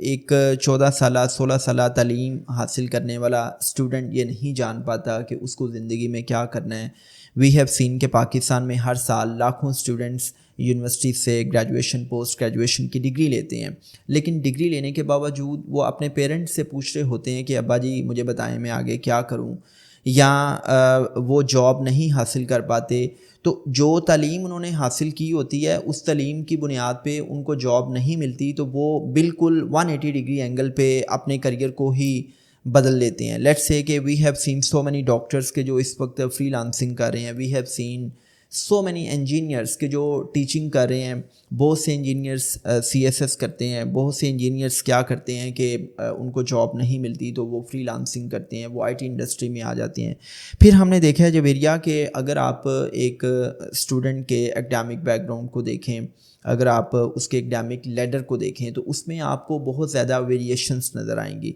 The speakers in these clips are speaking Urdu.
ایک 14 سالہ 16 سالہ تعلیم حاصل کرنے والا اسٹوڈنٹ یہ نہیں جان پاتا کہ اس کو زندگی میں کیا کرنا ہے. وی ہیو سین کہ پاکستان میں ہر سال لاکھوں اسٹوڈنٹس یونیورسٹی سے گریجویشن پوسٹ گریجویشن کی ڈگری لیتے ہیں, لیکن ڈگری لینے کے باوجود وہ اپنے پیرنٹس سے پوچھ رہے ہوتے ہیں کہ ابا جی مجھے بتائیں میں آگے کیا کروں, یا وہ جاب نہیں حاصل کر پاتے. تو جو تعلیم انہوں نے حاصل کی ہوتی ہے اس تعلیم کی بنیاد پہ ان کو جاب نہیں ملتی, تو وہ بالکل 180 ڈگری اینگل پہ اپنے کریئر کو ہی بدل لیتے ہیں. لیٹس سے کہ we have seen so many doctors کے جو اس وقت فری لانسنگ کر رہے ہیں, we have seen so many engineers کے جو ٹیچنگ کر رہے ہیں. بہت سے انجینئرس سی ایس ایس کرتے ہیں, بہت سے انجینئرس کیا کرتے ہیں کہ ان کو جاب نہیں ملتی تو وہ فری لانسنگ کرتے ہیں, وہ آئی ٹی انڈسٹری میں آ جاتے ہیں. پھر ہم نے دیکھا ہے جویریہ کہ اگر آپ ایک اسٹوڈنٹ کے اکیڈمک بیک گراؤنڈ کو دیکھیں, اگر آپ اس کے اکیڈمک لیڈر کو دیکھیں تو اس میں آپ کو بہت زیادہ ویریشنس نظر آئیں گی.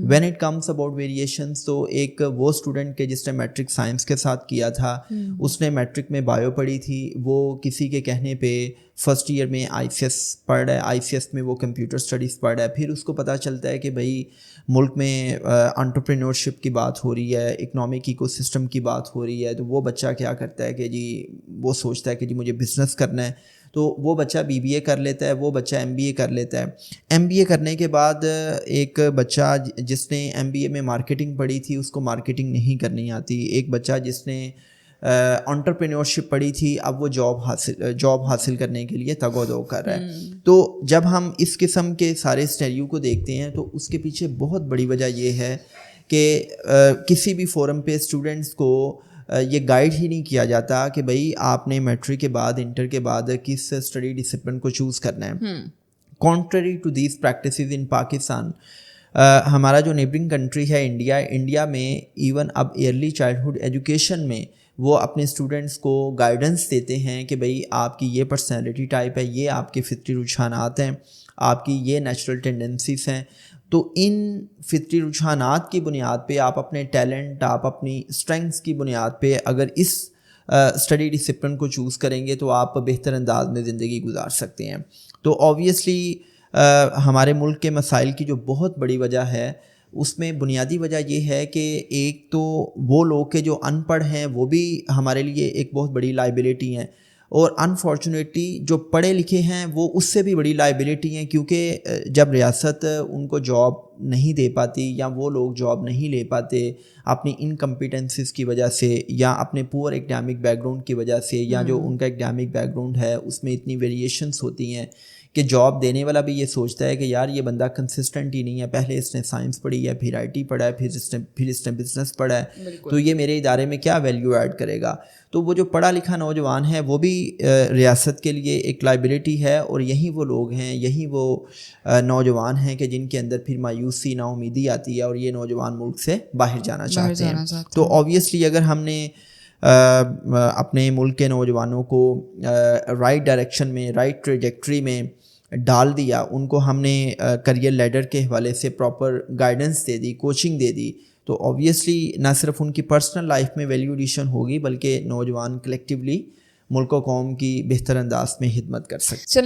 When it comes about variations, تو ایک وہ اسٹوڈنٹ کے جس نے میٹرک سائنس کے ساتھ کیا تھا, اس نے میٹرک میں بایو پڑھی تھی, وہ کسی کے کہنے پہ فرسٹ ایئر میں آئی سی ایس پڑھ رہا ہے, آئی سی ایس میں وہ کمپیوٹر اسٹڈیز پڑھ رہا ہے. پھر اس کو پتہ چلتا ہے کہ بھائی ملک میں انٹرپرینورشپ کی بات ہو رہی ہے, اکنامک ایکو سسٹم کی بات ہو رہی ہے, تو وہ بچہ کیا کرتا ہے کہ جی وہ سوچتا ہے کہ جی مجھے بزنس کرنا ہے, تو وہ بچہ بی بی اے کر لیتا ہے, وہ بچہ ایم بی اے کر لیتا ہے. ایم بی اے کرنے کے بعد ایک بچہ جس نے ایم بی اے میں مارکیٹنگ پڑھی تھی اس کو مارکیٹنگ نہیں کرنی آتی. ایک بچہ جس نے انٹرپرینورشپ پڑھی تھی اب وہ جاب حاصل کرنے کے لیے تگ و دو کر رہا ہے. تو جب ہم اس قسم کے سارے سٹیریو کو دیکھتے ہیں تو اس کے پیچھے بہت بڑی وجہ یہ ہے کہ کسی بھی فورم پہ اسٹوڈنٹس کو یہ گائیڈ ہی نہیں کیا جاتا کہ بھائی آپ نے میٹرک کے بعد انٹر کے بعد کس اسٹڈی ڈسپلن کو چوز کرنا ہے. کانٹریری ٹو دیز پریکٹسز ان پاکستان, ہمارا جو نیبرنگ کنٹری ہے انڈیا میں ایون اب ایئرلی چائلڈہڈ ایجوکیشن میں وہ اپنے اسٹوڈنٹس کو گائیڈنس دیتے ہیں کہ بھئی آپ کی یہ پرسنالٹی ٹائپ ہے, یہ آپ کے فطری رجحانات ہیں, آپ کی یہ نیچرل ٹینڈنسیز ہیں. تو ان فطری رجحانات کی بنیاد پہ آپ اپنے ٹیلنٹ, آپ اپنی اسٹرینگس کی بنیاد پہ اگر اس اسٹڈی ڈسپلن کو چوز کریں گے تو آپ بہتر انداز میں زندگی گزار سکتے ہیں. تو آبویسلی ہمارے ملک کے مسائل کی جو بہت بڑی وجہ ہے اس میں بنیادی وجہ یہ ہے کہ ایک تو وہ لوگ کے جو ان پڑھ ہیں وہ بھی ہمارے لیے ایک بہت بڑی لائبلٹی ہیں, اور انفارچونیٹلی جو پڑھے لکھے ہیں وہ اس سے بھی بڑی لائبلٹی ہیں, کیونکہ جب ریاست ان کو جاب نہیں دے پاتی یا وہ لوگ جاب نہیں لے پاتے اپنی انکمپیٹنسز کی وجہ سے یا اپنے پور اکیڈمک بیک گراؤنڈ کی وجہ سے, یا جو ان کا اکیڈمک بیک گراؤنڈ ہے اس میں اتنی ویریشنس ہوتی ہیں کہ جاب دینے والا بھی یہ سوچتا ہے کہ یار یہ بندہ کنسسٹنٹ ہی نہیں ہے, پہلے اس نے سائنس پڑھی ہے, پھر آئی ٹی پڑھا ہے, پھر اس نے بزنس پڑھا ہے, تو یہ میرے ادارے میں کیا ویلیو ایڈ کرے گا. تو وہ جو پڑھا لکھا نوجوان ہے وہ بھی ریاست کے لیے ایک لائبلٹی ہے, اور یہی وہ لوگ ہیں, یہی وہ نوجوان ہیں کہ جن کے اندر پھر مایوسی نا امیدی آتی ہے اور یہ نوجوان ملک سے باہر جانا چاہتے ہیں. تو آبویسلی اگر ہم نے اپنے ملک کے نوجوانوں کو رائٹ ڈائریکشن میں, رائٹ ٹریجیکٹری میں ڈال دیا, ان کو ہم نے کریئر لیڈر کے حوالے سے پراپر گائیڈنس دے دی, کوچنگ دے دی, تو آبویسلی نہ صرف ان کی پرسنل لائف میں ویلیو ایڈیشن ہوگی بلکہ نوجوان کلیکٹیولی ملک و قوم کی بہتر انداز میں خدمت کر سکتے ہیں.